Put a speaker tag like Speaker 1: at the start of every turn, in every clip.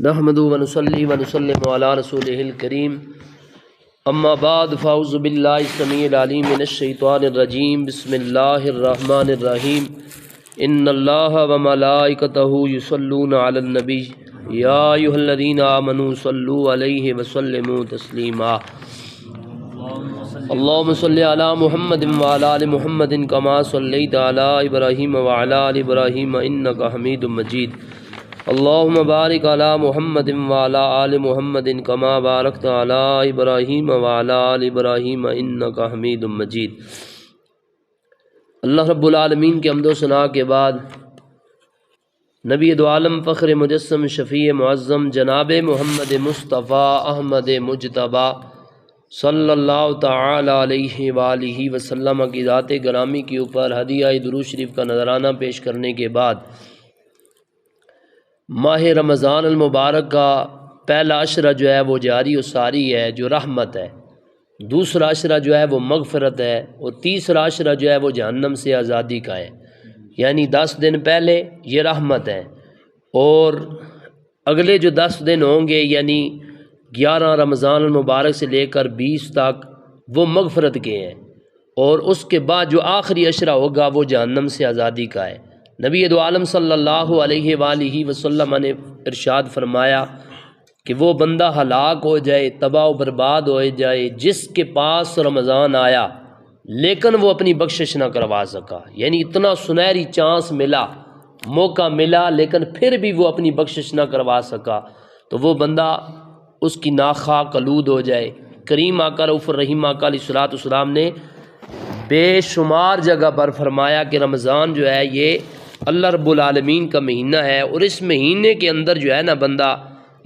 Speaker 1: نحمد ونصلی ونسلم علی رسولہ الکریم اما بعد فاعوذ باللہ السمیع العلیم من الشیطان الرجیم بسم اللہ الرحمن الرحیم ان اللہ وملائکتہ یصلون علی النبی یا ایھا الذین آمنوا صلوا علیہ وسلموا تسلیما اللہم صلی علی محمد وعلی آل محمد کما صلیت علی ابراہیم وعلی آل ابراہیم انک حمید مجید اللہم بارک علی محمد وعلی آل محمد کما بارکت علی ابراہیم وعلی آل ابراہیم انک حمید مجید۔ اللہ رب العالمین کے حمد و ثنا کے بعد نبی دو عالم فخر مجسم شفیع معظم جناب محمد مصطفیٰ احمد مجتبیٰ صلی اللہ تعالی علیہ وآلہ وسلم کی ذات گرامی کے اوپر ہدیہ درود شریف کا نذرانہ پیش کرنے کے بعد ماہ رمضان المبارک کا پہلا عشرہ جو ہے وہ جاری و ساری ہے جو رحمت ہے، دوسرا عشرہ جو ہے وہ مغفرت ہے، اور تیسرا عشرہ جو ہے وہ جہنم سے آزادی کا ہے، یعنی 10 دن پہلے یہ رحمت ہے اور اگلے جو 10 دن ہوں گے یعنی 11 رمضان المبارک سے لے کر 20 تک وہ مغفرت کے ہیں، اور اس کے بعد جو آخری عشرہ ہوگا وہ جہنم سے آزادی کا ہے۔ نبی دو عالم صلی اللہ علیہ وآلہ وسلم نے ارشاد فرمایا کہ وہ بندہ ہلاک ہو جائے، تباہ و برباد ہو جائے جس کے پاس رمضان آیا لیکن وہ اپنی بخشش نہ کروا سکا، یعنی اتنا سنہری چانس ملا، موقع ملا لیکن پھر بھی وہ اپنی بخشش نہ کروا سکا، تو وہ بندہ اس کی ناخواہ کلود ہو جائے۔ کریم آقا رؤوف الرحیم آقا علیہ الصلوۃ والسلام نے بے شمار جگہ پر فرمایا کہ رمضان جو ہے یہ اللہ رب العالمین کا مہینہ ہے، اور اس مہینے کے اندر جو ہے نا بندہ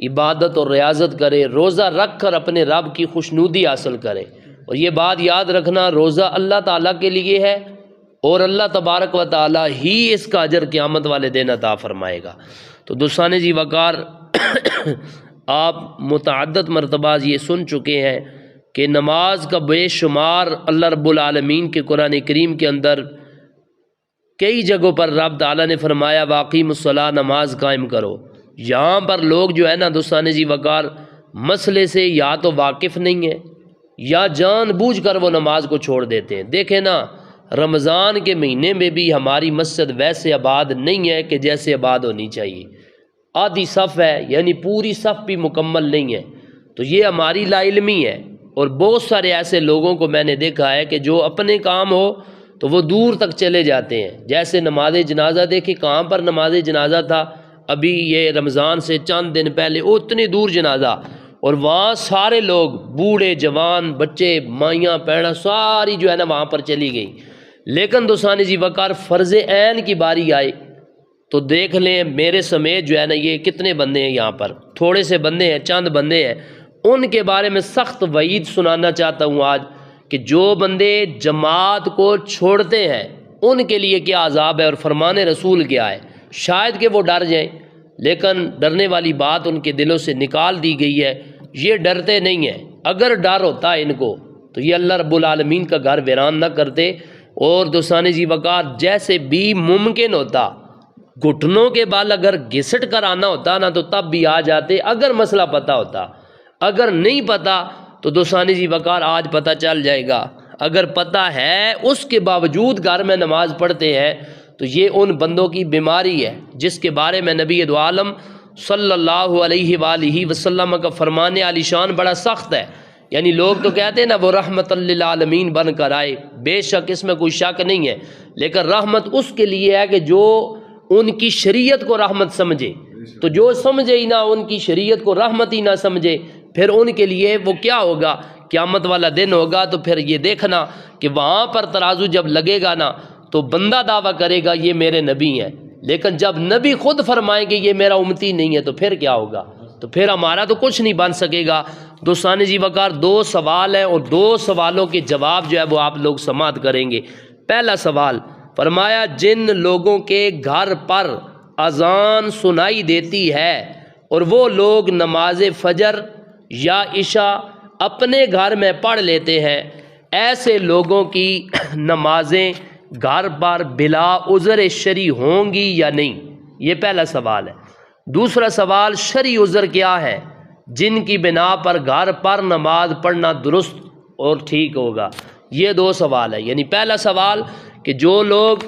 Speaker 1: عبادت اور ریاضت کرے، روزہ رکھ کر اپنے رب کی خوشنودی حاصل کرے، اور یہ بات یاد رکھنا روزہ اللہ تعالیٰ کے لیے ہے اور اللہ تبارک و تعالیٰ ہی اس کا اجر قیامت والے دن عطا فرمائے گا۔ تو دوستان جی وقار آپ متعدد مرتبہ یہ سن چکے ہیں کہ نماز کا بے شمار اللہ رب العالمین کے قرآن کریم کے اندر کئی جگہوں پر رب تعالیٰ نے فرمایا واقیم الصلاۃ، نماز قائم کرو۔ یہاں پر لوگ جو ہے نا دوستان جی وقار مسئلے سے یا تو واقف نہیں ہیں یا جان بوجھ کر وہ نماز کو چھوڑ دیتے ہیں۔ دیکھیں نا رمضان کے مہینے میں بھی ہماری مسجد ویسے آباد نہیں ہے کہ جیسے آباد ہونی چاہیے، آدھی صف ہے یعنی پوری صف بھی مکمل نہیں ہے، تو یہ ہماری لا علمی ہے۔ اور بہت سارے ایسے لوگوں کو میں نے دیکھا ہے کہ جو اپنے کام ہو تو وہ دور تک چلے جاتے ہیں، جیسے نماز جنازہ دیکھیں کہاں پر نماز جنازہ تھا ابھی یہ رمضان سے چند دن پہلے، اتنی دور جنازہ، اور وہاں سارے لوگ بوڑھے جوان بچے مائیاں پیڑاں ساری جو ہے نا وہاں پر چلی گئی۔ لیکن دوستان جی وقار فرض عین کی باری آئے تو دیکھ لیں میرے سمیت جو ہے نا یہ کتنے بندے ہیں، یہاں پر تھوڑے سے بندے ہیں، چند بندے ہیں، ان کے بارے میں سخت وعید سنانا چاہتا ہوں آج کہ جو بندے جماعت کو چھوڑتے ہیں ان کے لیے کیا عذاب ہے اور فرمان رسول کیا ہے۔ شاید کہ وہ ڈر جائیں لیکن ڈرنے والی بات ان کے دلوں سے نکال دی گئی ہے، یہ ڈرتے نہیں ہیں۔ اگر ڈر ہوتا ہے ان کو تو یہ اللہ رب العالمین کا گھر ویران نہ کرتے، اور دوستان جی وقار جیسے بھی ممکن ہوتا گھٹنوں کے بال اگر گھسٹ کر آنا ہوتا نا تو تب بھی آ جاتے اگر مسئلہ پتہ ہوتا، اگر نہیں پتہ تو دوستان جی وقار آج پتہ چل جائے گا، اگر پتہ ہے اس کے باوجود گھر میں نماز پڑھتے ہیں تو یہ ان بندوں کی بیماری ہے جس کے بارے میں نبی دو عالم صلی اللہ علیہ وآلہ وسلم کا فرمان عالی شان بڑا سخت ہے۔ یعنی لوگ تو کہتے ہیں نا وہ رحمت للعالمین بن کر آئے، بے شک اس میں کوئی شک نہیں ہے، لیکن رحمت اس کے لیے ہے کہ جو ان کی شریعت کو رحمت سمجھے، تو جو سمجھے ہی نہ ان کی شریعت کو رحمت ہی نہ سمجھے پھر ان کے لیے وہ کیا ہوگا، قیامت والا دن ہوگا تو پھر یہ دیکھنا کہ وہاں پر ترازو جب لگے گا نا تو بندہ دعویٰ کرے گا یہ میرے نبی ہیں، لیکن جب نبی خود فرمائیں گے یہ میرا امتی نہیں ہے تو پھر کیا ہوگا، تو پھر ہمارا تو کچھ نہیں بن سکے گا۔ دوستان جی وقار 2 سوال ہیں اور 2 سوالوں کے جواب جو ہے وہ آپ لوگ سماعت کریں گے۔ پہلا سوال فرمایا جن لوگوں کے گھر پر اذان سنائی دیتی ہے اور وہ لوگ نماز فجر یا عشاء اپنے گھر میں پڑھ لیتے ہیں، ایسے لوگوں کی نمازیں گھر پر بلا عذر شرعی ہوں گی یا نہیں؟ یہ پہلا سوال ہے۔ دوسرا سوال شرعی عذر کیا ہے جن کی بنا پر گھر پر نماز پڑھنا درست اور ٹھیک ہوگا؟ یہ دو سوال ہے۔ یعنی پہلا سوال کہ جو لوگ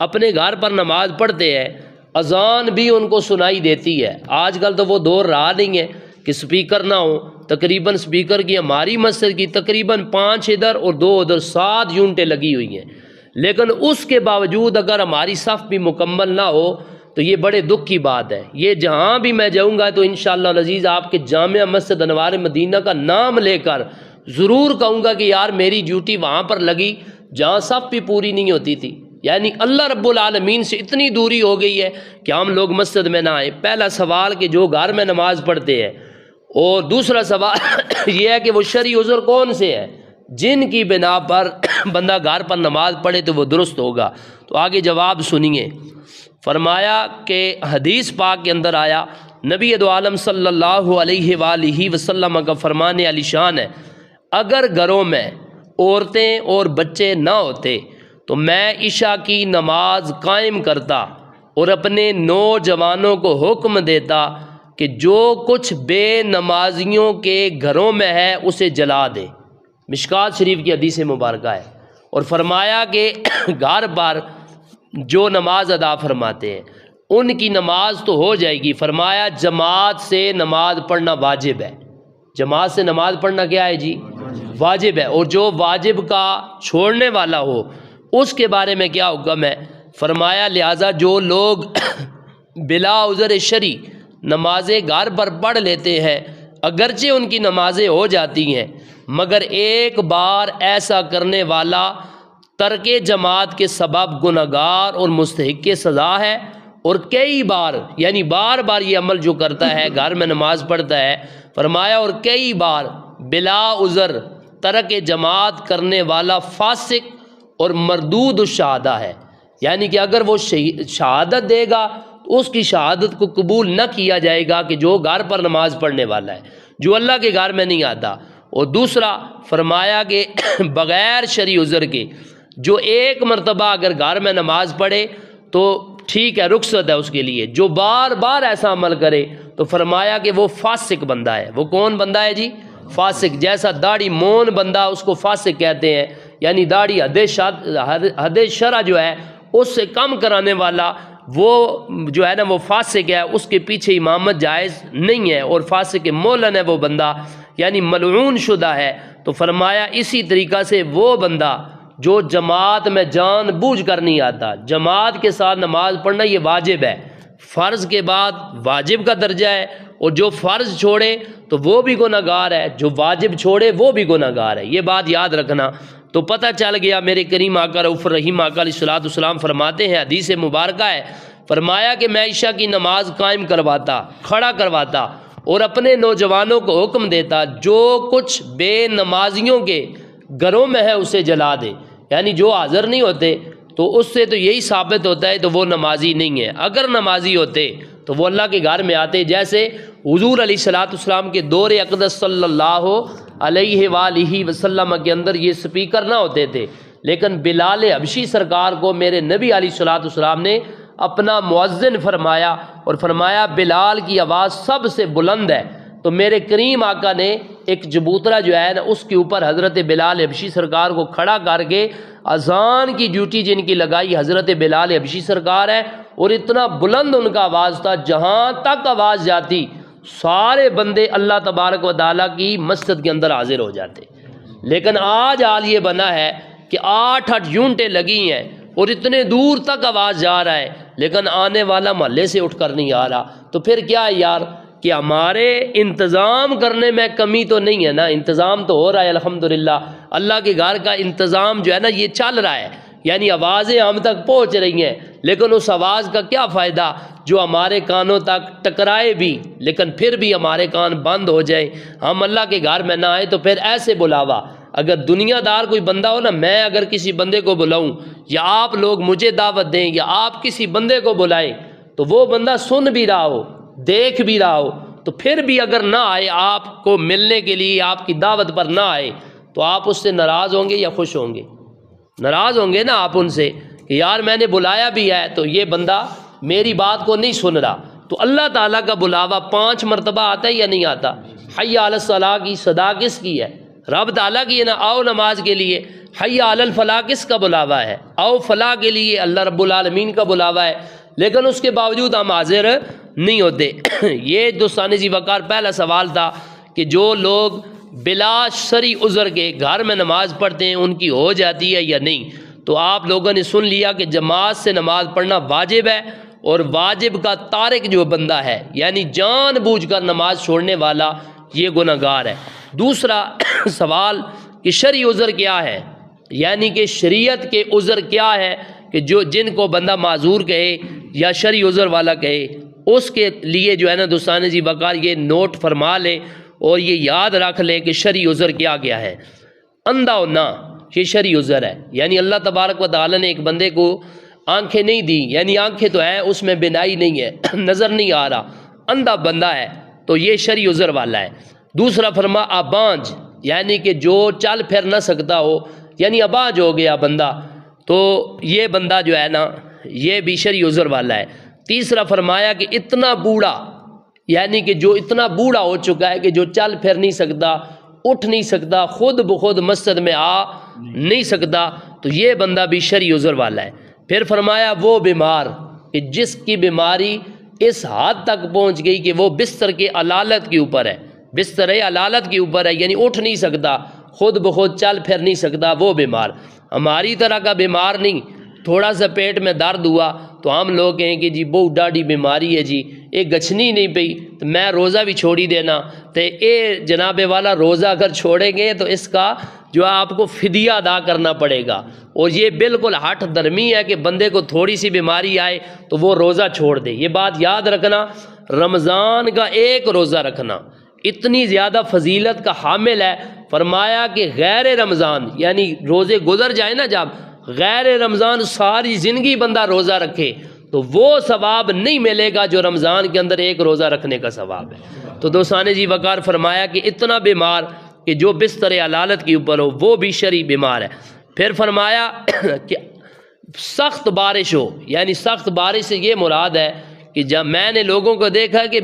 Speaker 1: اپنے گھر پر نماز پڑھتے ہیں، اذان بھی ان کو سنائی دیتی ہے۔ آج کل تو وہ دور رہا نہیں ہے کہ سپیکر نہ ہو، تقریباً سپیکر کی ہماری مسجد کی تقریباً 5 ادھر اور 2 ادھر 7 یونٹیں لگی ہوئی ہیں، لیکن اس کے باوجود اگر ہماری صف بھی مکمل نہ ہو تو یہ بڑے دکھ کی بات ہے۔ یہ جہاں بھی میں جاؤں گا تو انشاءاللہ العزیز آپ کے جامع مسجد انوار مدینہ کا نام لے کر ضرور کہوں گا کہ یار میری ڈیوٹی وہاں پر لگی جہاں صف بھی پوری نہیں ہوتی تھی۔ یعنی اللہ رب العالمین سے اتنی دوری ہو گئی ہے کہ ہم لوگ مسجد میں نہ آئیں۔ پہلا سوال کہ جو گھر میں نماز پڑھتے ہیں، اور دوسرا سوال یہ ہے کہ وہ شرعی عذر کون سے ہیں جن کی بنا پر بندہ گھر پر نماز پڑھے تو وہ درست ہوگا؟ تو آگے جواب سنیے۔ فرمایا کہ حدیث پاک کے اندر آیا، نبی دو عالم صلی اللہ علیہ وآلہ وسلم کا فرمان علی شان ہے، اگر گھروں میں عورتیں اور بچے نہ ہوتے تو میں عشاء کی نماز قائم کرتا اور اپنے نوجوانوں کو حکم دیتا کہ جو کچھ بے نمازیوں کے گھروں میں ہے اسے جلا دے۔ مشکات شریف کی حدیث مبارکہ ہے۔ اور فرمایا کہ گھر پر جو نماز ادا فرماتے ہیں ان کی نماز تو ہو جائے گی، فرمایا جماعت سے نماز پڑھنا واجب ہے۔ جماعت سے نماز پڑھنا کیا ہے جی؟ واجب ہے۔ اور جو واجب کا چھوڑنے والا ہو اس کے بارے میں کیا حکم ہے؟ فرمایا لہٰذا جو لوگ بلا عذر شرعی نمازیں گھر پر پڑھ لیتے ہیں، اگرچہ ان کی نمازیں ہو جاتی ہیں، مگر ایک بار ایسا کرنے والا ترک جماعت کے سبب گنہگار اور مستحق سزا ہے، اور کئی بار یعنی بار بار یہ عمل جو کرتا ہے گھر میں نماز پڑھتا ہے، فرمایا اور کئی بار بلا عذر ترک جماعت کرنے والا فاسق اور مردود الشہادہ ہے۔ یعنی کہ اگر وہ شہادت دے گا تو اس کی شہادت کو قبول نہ کیا جائے گا کہ جو گھر پر نماز پڑھنے والا ہے، جو اللہ کے گھر میں نہیں آتا۔ اور دوسرا فرمایا کہ بغیر شرعی عذر کے جو ایک مرتبہ اگر گھر میں نماز پڑھے تو ٹھیک ہے، رخصت ہے اس کے لیے، جو بار بار ایسا عمل کرے تو فرمایا کہ وہ فاسق بندہ ہے۔ وہ کون بندہ ہے جی؟ فاسق۔ جیسا داڑھی مون بندہ اس کو فاسق کہتے ہیں، یعنی داڑھی حد شرع جو ہے اس سے کم کرانے والا وہ جو ہے نا وہ فاسق ہے، اس کے پیچھے امامت جائز نہیں ہے، اور فاسق مولن ہے وہ بندہ، یعنی ملعون شدہ ہے۔ تو فرمایا اسی طریقہ سے وہ بندہ جو جماعت میں جان بوجھ کر نہیں آتا، جماعت کے ساتھ نماز پڑھنا یہ واجب ہے، فرض کے بعد واجب کا درجہ ہے، اور جو فرض چھوڑے تو وہ بھی گنہگار ہے، جو واجب چھوڑے وہ بھی گنہگار ہے۔ یہ بات یاد رکھنا۔ تو پتہ چل گیا میرے کریم آقا رؤوف الرحیم آقا علیہ الصلوۃ والسلام فرماتے ہیں، حدیث مبارکہ ہے، فرمایا کہ میں عشاء کی نماز قائم کرواتا، کھڑا کرواتا اور اپنے نوجوانوں کو حکم دیتا جو کچھ بے نمازیوں کے گھروں میں ہے اسے جلا دے۔ یعنی جو حاضر نہیں ہوتے تو اس سے تو یہی ثابت ہوتا ہے تو وہ نمازی نہیں ہے۔ اگر نمازی ہوتے تو وہ اللہ کے گھر میں آتے، جیسے حضور علیہ الصلوۃ والسلام کے دور اقدس صلی اللہ علیہ وآلہ وسلم کے اندر یہ سپیکر نہ ہوتے تھے، لیکن بلال حبشی سرکار کو میرے نبی علیہ الصلوۃ والسلام نے اپنا مؤذن فرمایا، اور فرمایا بلال کی آواز سب سے بلند ہے۔ تو میرے کریم آقا نے ایک چبوترا جو ہے نا اس کے اوپر حضرت بلال حبشی سرکار کو کھڑا کر کے اذان کی ڈیوٹی جن کی لگائی حضرت بلال حبشی سرکار ہے، اور اتنا بلند ان کا آواز تھا، جہاں تک آواز جاتی سارے بندے اللہ تبارک و تعالیٰ کی مسجد کے اندر حاضر ہو جاتے۔ لیکن آج حال یہ بنا ہے کہ 8 یونٹیں لگی ہیں اور اتنے دور تک آواز جا رہا ہے، لیکن آنے والا محلے سے اٹھ کر نہیں آ رہا۔ تو پھر کیا ہے یار کہ ہمارے انتظام کرنے میں کمی تو نہیں ہے نا، انتظام تو ہو رہا ہے الحمدللہ، اللہ کے گھر کا انتظام جو ہے نا یہ چل رہا ہے، یعنی آوازیں ہم تک پہنچ رہی ہیں، لیکن اس آواز کا کیا فائدہ جو ہمارے کانوں تک ٹکرائے بھی لیکن پھر بھی ہمارے کان بند ہو جائیں، ہم اللہ کے گھر میں نہ آئے۔ تو پھر ایسے بلاوا اگر دنیا دار کوئی بندہ ہو نا، میں اگر کسی بندے کو بلاؤں یا آپ لوگ مجھے دعوت دیں یا آپ کسی بندے کو بلائیں تو وہ بندہ سن بھی رہا ہو دیکھ بھی رہا ہو تو پھر بھی اگر نہ آئے آپ کو ملنے کے لیے، آپ کی دعوت پر نہ آئے تو آپ اس سے ناراض ہوں گے یا خوش ہوں گے؟ ناراض ہوں گے نا آپ ان سے کہ یار میں نے بلایا بھی ہے تو یہ بندہ میری بات کو نہیں سن رہا، تو اللہ تعالیٰ کا بلاوا 5 مرتبہ آتا ہے یا نہیں آتا؟ حی علی الصلاح کی صدا کس کی ہے؟ رب تعالیٰ کی ہے نا، آؤ نماز کے لیے۔ حی علی الفلاح کس کا بلاوا ہے؟ آؤ فلاح کے لیے اللہ رب العالمین کا بلاوا ہے، لیکن اس کے باوجود ہم حاضر نہیں ہوتے۔ یہ دوستان ذی وقار پہلا سوال تھا کہ جو لوگ بلا شرعی عذر کے گھر میں نماز پڑھتے ہیں ان کی ہو جاتی ہے یا نہیں؟ تو آپ لوگوں نے سن لیا کہ جماعت سے نماز پڑھنا واجب ہے، اور واجب کا تارک جو بندہ ہے یعنی جان بوجھ کر نماز چھوڑنے والا یہ گناہگار ہے۔ دوسرا سوال کہ شرعی عذر کیا ہے، یعنی کہ شریعت کے عذر کیا ہے کہ جو جن کو بندہ معذور کہے یا شرعی عذر والا کہے، اس کے لیے جو ہے نا دوستان ذی وقار یہ نوٹ فرما لے اور یہ یاد رکھ لے کہ شرعی عذر کیا کیا ہے۔ اندھا ہونا یہ شرعی عذر ہے، یعنی اللہ تبارک و تعالیٰ نے ایک بندے کو آنکھیں نہیں دی، یعنی آنکھیں تو ہیں اس میں بینائی نہیں ہے، نظر نہیں آ رہا، اندھا بندہ ہے تو یہ شرعی عذر والا ہے۔ دوسرا فرما ابانج، یعنی کہ جو چل پھر نہ سکتا ہو، یعنی ابانج ہو گیا بندہ، تو یہ بندہ جو ہے نا یہ بھی شرعی عذر والا ہے۔ تیسرا فرمایا کہ اتنا بوڑھا، یعنی کہ جو اتنا بوڑھا ہو چکا ہے کہ جو چل پھر نہیں سکتا، اٹھ نہیں سکتا، خود بخود مسجد میں آ نہیں سکتا، تو یہ بندہ بھی شرعی عذر والا ہے۔ پھر فرمایا وہ بیمار کہ جس کی بیماری اس حد تک پہنچ گئی کہ وہ بستر کے علالت کے اوپر ہے، بستر علالت کے اوپر ہے، یعنی اٹھ نہیں سکتا، خود بخود چل پھر نہیں سکتا، وہ بیمار۔ ہماری طرح کا بیمار نہیں، تھوڑا سا پیٹ میں درد ہوا تو ہم لوگ کہیں کہ جی بہت ڈاڑی بیماری ہے جی، ایک گچھنی نہیں پئی تو میں روزہ بھی چھوڑی دینا، تو اے جناب والا روزہ اگر چھوڑیں گے تو اس کا جو آپ کو فدیہ ادا کرنا پڑے گا، اور یہ بالکل ہٹ درمی ہے کہ بندے کو تھوڑی سی بیماری آئے تو وہ روزہ چھوڑ دے۔ یہ بات یاد رکھنا، رمضان کا ایک روزہ رکھنا اتنی زیادہ فضیلت کا حامل ہے۔ فرمایا کہ غیر رمضان، یعنی روزے گزر جائے نا جب، غیر رمضان ساری زندگی بندہ روزہ رکھے تو وہ ثواب نہیں ملے گا جو رمضان کے اندر ایک روزہ رکھنے کا ثواب ہے۔ تو دوستان ذی وقار فرمایا کہ اتنا بیمار کہ جو بستر علالت کے اوپر ہو وہ بھی شرعی بیمار ہے۔ پھر فرمایا کہ سخت بارش ہو، یعنی سخت بارش سے یہ مراد ہے کہ جب میں نے لوگوں کو دیکھا کہ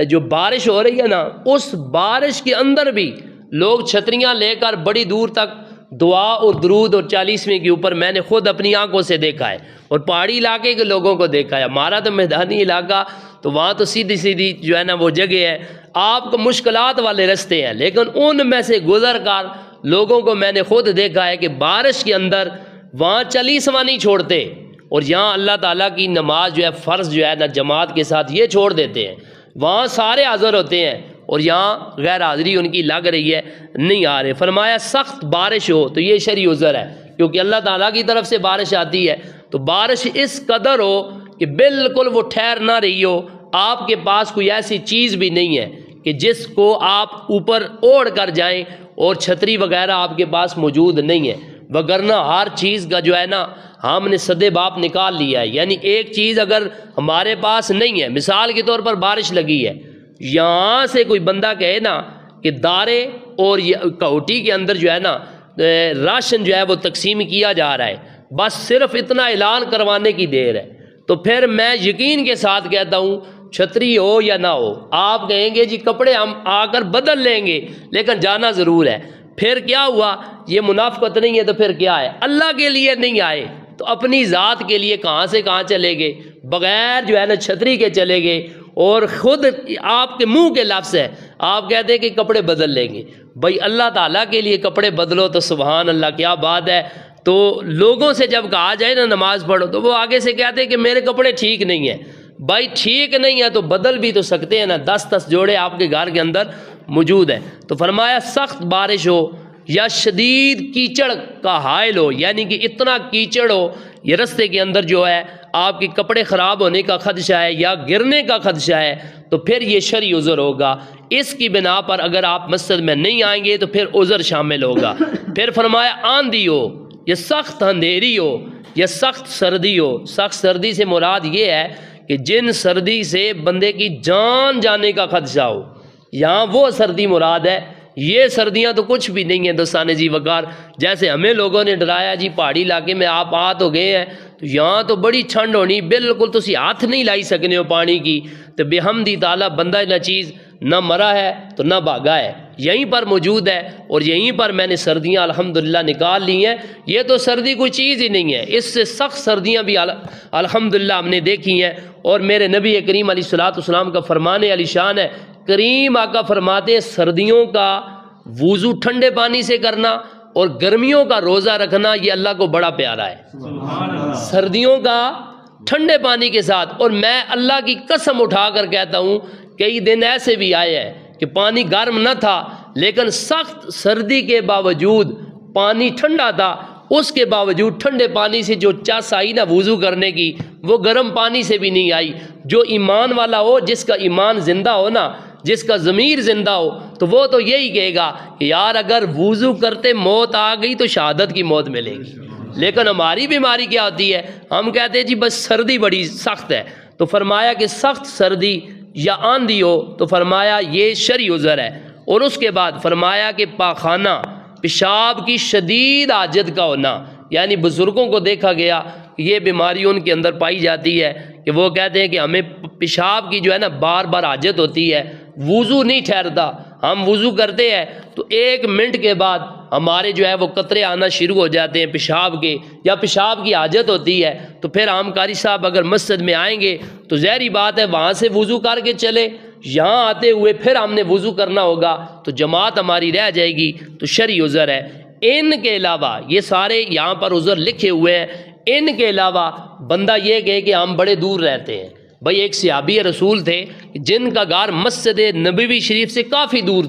Speaker 1: جو بارش ہو رہی ہے نا، اس بارش کے اندر بھی لوگ چھتریاں لے کر بڑی دور تک دعا اور درود اور 40ویں کے اوپر میں نے خود اپنی آنکھوں سے دیکھا ہے، اور پہاڑی علاقے کے لوگوں کو دیکھا ہے۔ ہمارا تو میدانی علاقہ تو وہاں تو سیدھی سیدھی جو ہے نا وہ جگہ ہے، آپ کو مشکلات والے رستے ہیں، لیکن ان میں سے گزر کر لوگوں کو میں نے خود دیکھا ہے کہ بارش کے اندر وہاں 40واں نہیں چھوڑتے، اور یہاں اللہ تعالیٰ کی نماز جو ہے فرض جو ہے نا جماعت کے ساتھ یہ چھوڑ دیتے ہیں۔ وہاں سارے حاضر ہوتے ہیں اور یہاں غیر حاضری ان کی لگ رہی ہے، نہیں آ رہے۔ فرمایا سخت بارش ہو تو یہ شرعی عذر ہے، کیونکہ اللہ تعالیٰ کی طرف سے بارش آتی ہے، تو بارش اس قدر ہو کہ بالکل وہ ٹھہر نہ رہی ہو، آپ کے پاس کوئی ایسی چیز بھی نہیں ہے کہ جس کو آپ اوپر اوڑھ کر جائیں، اور چھتری وغیرہ آپ کے پاس موجود نہیں ہے، وگرنہ ہر چیز کا جو ہے نا ہم نے سدے باپ نکال لیا ہے۔ یعنی ایک چیز اگر ہمارے پاس نہیں ہے، مثال کے طور پر بارش لگی ہے، یہاں سے کوئی بندہ کہے نا کہ دارے اور کوٹی کے اندر جو ہے نا راشن جو ہے وہ تقسیم کیا جا رہا ہے، بس صرف اتنا اعلان کروانے کی دیر ہے، تو پھر میں یقین کے ساتھ کہتا ہوں چھتری ہو یا نہ ہو، آپ کہیں گے جی کپڑے ہم آ کر بدل لیں گے لیکن جانا ضرور ہے۔ پھر کیا ہوا؟ یہ منافقت نہیں ہے تو پھر کیا ہے؟ اللہ کے لیے نہیں آئے تو اپنی ذات کے لیے کہاں سے کہاں چلے گئے، بغیر جو ہے نا چھتری کے چلے گئے، اور خود آپ کے منہ کے لفظ ہے، آپ کہتے ہیں کہ کپڑے بدل لیں گے۔ بھائی اللہ تعالیٰ کے لیے کپڑے بدلو تو سبحان اللہ کیا بات ہے۔ تو لوگوں سے جب کہا جائے نا نماز پڑھو تو وہ آگے سے کہتے ہیں کہ میرے کپڑے ٹھیک نہیں ہیں۔ بھائی ٹھیک نہیں ہے تو بدل بھی تو سکتے ہیں نا، 10 جوڑے آپ کے گھر کے اندر موجود ہیں۔ تو فرمایا سخت بارش ہو یا شدید کیچڑ کا حائل ہو، یعنی کہ اتنا کیچڑ ہو یہ رستے کے اندر جو ہے آپ کے کپڑے خراب ہونے کا خدشہ ہے یا گرنے کا خدشہ ہے، تو پھر یہ شرعی عذر ہوگا۔ اس کی بنا پر اگر آپ مسجد میں نہیں آئیں گے تو پھر عذر شامل ہوگا۔ پھر فرمایا آندھی ہو یا سخت اندھیری ہو یا سخت سردی ہو۔ سخت سردی سے مراد یہ ہے کہ جن سردی سے بندے کی جان جانے کا خدشہ ہو، یہاں وہ سردی مراد ہے۔ یہ سردیاں تو کچھ بھی نہیں ہیں دوستان ذی وقار، جیسے ہمیں لوگوں نے ڈرایا جی پہاڑی علاقے میں آپ آ تو گئے ہیں تو یہاں تو بڑی ٹھنڈ ہونی، بالکل تسی ہاتھ نہیں لائی سکنے ہو پانی کی، تو بحمدی تعالیٰ بندہ نہ چیز نہ مرا ہے تو نہ بھاگا ہے، یہیں پر موجود ہے، اور یہیں پر میں نے سردیاں الحمدللہ نکال لی ہیں۔ یہ تو سردی کوئی چیز ہی نہیں ہے، اس سے سخت سردیاں بھی الحمدللہ ہم نے دیکھی ہیں، اور میرے نبی کریم علیہ الصلوۃ والسلام کا فرمان علی شان ہے، کریم آقا فرماتے ہیں سردیوں کا وضو ٹھنڈے پانی سے کرنا اور گرمیوں کا روزہ رکھنا یہ اللہ کو بڑا پیارا ہے، سردیوں کا ٹھنڈے پانی کے ساتھ۔ اور میں اللہ کی قسم اٹھا کر کہتا ہوں، کئی دن ایسے بھی آئے ہیں کہ پانی گرم نہ تھا لیکن سخت سردی کے باوجود پانی ٹھنڈا تھا، اس کے باوجود ٹھنڈے پانی سے جو چس آئی نا وضو کرنے کی، وہ گرم پانی سے بھی نہیں آئی۔ جو ایمان والا ہو، جس کا ایمان زندہ ہو نا، جس کا ضمیر زندہ ہو، تو وہ تو یہی کہے گا کہ یار اگر وضو کرتے موت آ گئی تو شہادت کی موت ملے گی۔ لیکن ہماری بیماری کیا ہوتی ہے، ہم کہتے ہیں جی بس سردی بڑی سخت ہے، تو فرمایا کہ سخت سردی یا آندھی ہو تو فرمایا یہ شرعی عذر ہے، اور اس کے بعد فرمایا کہ پاخانہ پیشاب کی شدید حاجت کا ہونا، یعنی بزرگوں کو دیکھا گیا کہ یہ بیماری ان کے اندر پائی جاتی ہے کہ وہ کہتے ہیں کہ ہمیں پیشاب کی جو ہے نا بار بار حاجت ہوتی ہے، وضو نہیں ٹھہرتا، ہم وضو کرتے ہیں تو 1 منٹ کے بعد ہمارے جو ہے وہ قطرے آنا شروع ہو جاتے ہیں پیشاب کے، یا پیشاب کی حاجت ہوتی ہے، تو پھر ہم قاری صاحب اگر مسجد میں آئیں گے تو ظاہری بات ہے وہاں سے وضو کر کے چلے، یہاں آتے ہوئے پھر ہم نے وضو کرنا ہوگا تو جماعت ہماری رہ جائے گی، تو شرعی عذر ہے۔ ان کے علاوہ یہ سارے یہاں پر عذر لکھے ہوئے ہیں، ان کے علاوہ بندہ یہ کہے کہ ہم بڑے دور رہتے ہیں۔ بھائی ایک صحابی رسول تھے جن کا گھر مسجد نبوی شریف سے کافی دور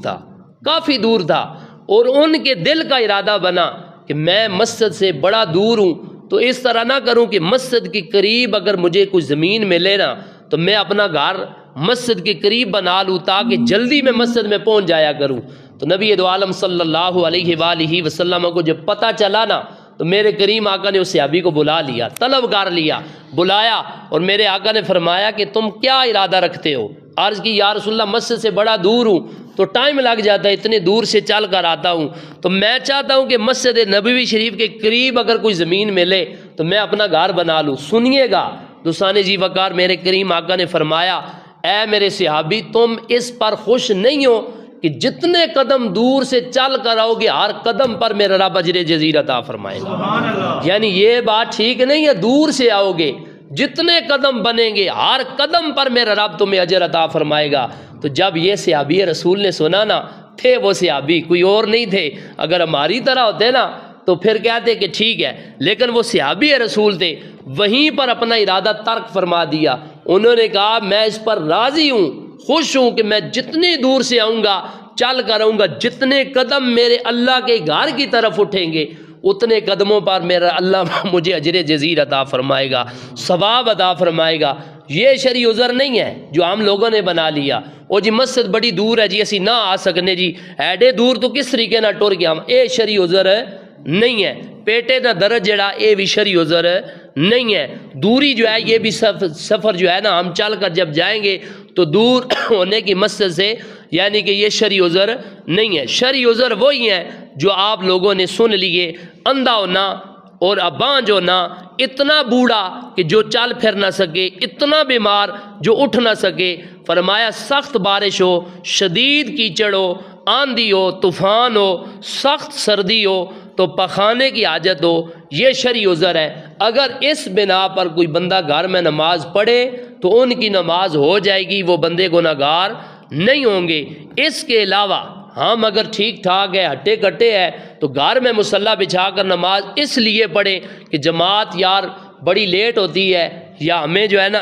Speaker 1: تھا، اور ان کے دل کا ارادہ بنا کہ میں مسجد سے بڑا دور ہوں، تو اس طرح نہ کروں کہ مسجد کے قریب اگر مجھے کوئی زمین ملے نا تو میں اپنا گھر مسجد کے قریب بنا لوں تاکہ جلدی میں مسجد میں پہنچ جایا کروں۔ تو نبی دو عالم صلی اللہ علیہ وآلہ وسلم کو جب پتہ چلا نا تو میرے کریم آقا نے اس صحابی کو بلا لیا، طلب کر لیا، بلایا، اور میرے آقا نے فرمایا کہ تم کیا ارادہ رکھتے ہو؟ عرض کی یا رسول اللہ مسجد سے بڑا دور ہوں تو ٹائم لگ جاتا ہے، اتنے دور سے چل کر آتا ہوں، تو میں چاہتا ہوں کہ مسجد نبوی شریف کے قریب اگر کوئی زمین ملے تو میں اپنا گھر بنا لوں۔ سنیے گا دوستان جی وقار، میرے کریم آقا نے فرمایا اے میرے صحابی تم اس پر خوش نہیں ہو کہ جتنے قدم دور سے چل کر آؤ گے ہر قدم پر میرا رب اجر جزیل عطا فرمائے گا؟ یعنی یہ بات ٹھیک نہیں ہے، دور سے آؤ گے جتنے قدم بنیں گے ہر قدم پر میرا رب تمہیں اجر عطا فرمائے گا۔ تو جب یہ صحابی رسول نے سنا نا، تھے وہ صحابی کوئی اور نہیں تھے، اگر ہماری طرح ہوتے نا تو پھر کہتے کہ ٹھیک ہے، لیکن وہ صحابی رسول تھے، وہیں پر اپنا ارادہ ترک فرما دیا۔ انہوں نے کہا میں اس پر راضی ہوں، خوش ہوں کہ میں جتنی دور سے آؤں گا چل کر آؤں گا، جتنے قدم میرے اللہ کے گھر کی طرف اٹھیں گے اتنے قدموں پر میرا اللہ مجھے اجر جزیل عطا فرمائے گا، ثواب عطا فرمائے گا۔ یہ شرعی عذر نہیں ہے جو ہم لوگوں نے بنا لیا، او جی مسجد بڑی دور ہے جی اسی نہ آ سکنے جی، ایڈے دور تو کس طریقے نہ ٹر گیا ہم، اے شرعی عذر نہیں ہے۔ پیٹے نہ درد جڑا اے بھی شرعی عذر نہیں ہے۔ دوری جو ہے یہ بھی سفر جو ہے نا ہم چل کر جب جائیں گے تو دور ہونے کی مسجد سے، یعنی کہ یہ شرعی عذر نہیں ہے۔ شرعی عذر وہی ہیں جو آپ لوگوں نے سن لیے، اندھا ہونا اور ابانج ہونا، اتنا بوڑھا کہ جو چل پھر نہ سکے، اتنا بیمار جو اٹھ نہ سکے۔ فرمایا سخت بارش ہو، شدید کیچڑ ہو، آندھی ہو، طوفان ہو، سخت سردی ہو تو پخانے کی حاجت ہو، یہ شرعی عذر ہے۔ اگر اس بنا پر کوئی بندہ گھر میں نماز پڑھے تو ان کی نماز ہو جائے گی، وہ بندے گناہگار نہیں ہوں گے۔ اس کے علاوہ ہم اگر ٹھیک ٹھاک ہے، ہٹے کٹے ہے، تو گھر میں مصلی بچھا کر نماز اس لیے پڑھیں کہ جماعت یار بڑی لیٹ ہوتی ہے یا ہمیں جو ہے نا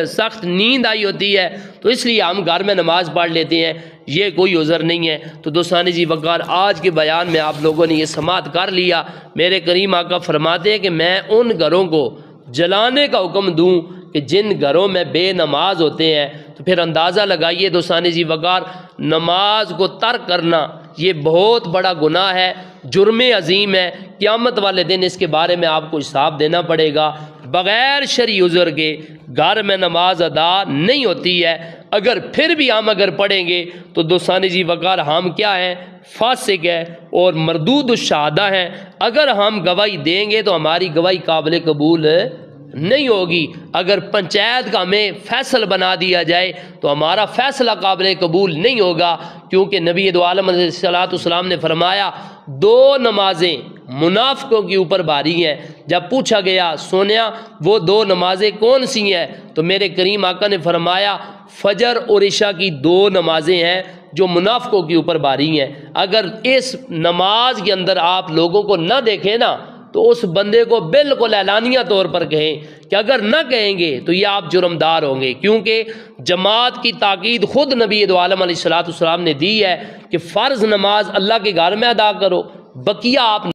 Speaker 1: سخت نیند آئی ہوتی ہے تو اس لیے ہم گھر میں نماز پڑھ لیتے ہیں، یہ کوئی عذر نہیں ہے۔ تو دوستان جی وقار، آج کے بیان میں آپ لوگوں نے یہ سماعت کر لیا۔ میرے کریم آقا فرماتے ہیں کہ میں ان گھروں کو جلانے کا حکم دوں کہ جن گھروں میں بے نماز ہوتے ہیں۔ تو پھر اندازہ لگائیے دوستان جی وقار، نماز کو ترک کرنا یہ بہت بڑا گناہ ہے، جرم عظیم ہے، قیامت والے دن اس کے بارے میں آپ کو حساب دینا پڑے گا۔ بغیر شرعی عذر کے گھر میں نماز ادا نہیں ہوتی ہے۔ اگر پھر بھی ہم پڑھیں گے تو دوستان جی وقار ہم کیا ہیں؟ فاسق ہے اور مردود الشہادہ ہیں۔ اگر ہم گواہی دیں گے تو ہماری گواہی قابل قبول نہیں ہوگی۔ اگر پنچایت کا ہمیں فیصل بنا دیا جائے تو ہمارا فیصلہ قابل قبول نہیں ہوگا، کیونکہ نبی دو عالم علیہ الصلوۃ والسلام نے فرمایا دو نمازیں منافقوں کے اوپر بھاری ہیں۔ جب پوچھا گیا سونیا وہ دو نمازیں کون سی ہیں تو میرے کریم آقا نے فرمایا فجر اور عشاء کی دو نمازیں ہیں جو منافقوں کے اوپر بھاری ہیں۔ اگر اس نماز کے اندر آپ لوگوں کو نہ دیکھیں نا تو اس بندے کو بالکل اعلانیہ طور پر کہیں کہ اگر نہ کہیں گے تو یہ آپ جرمدار ہوں گے، کیونکہ جماعت کی تاکید خود نبی دو عالم علیہ الصلوۃ والسلام نے دی ہے کہ فرض نماز اللہ کے گھر میں ادا کرو، بقیہ آپ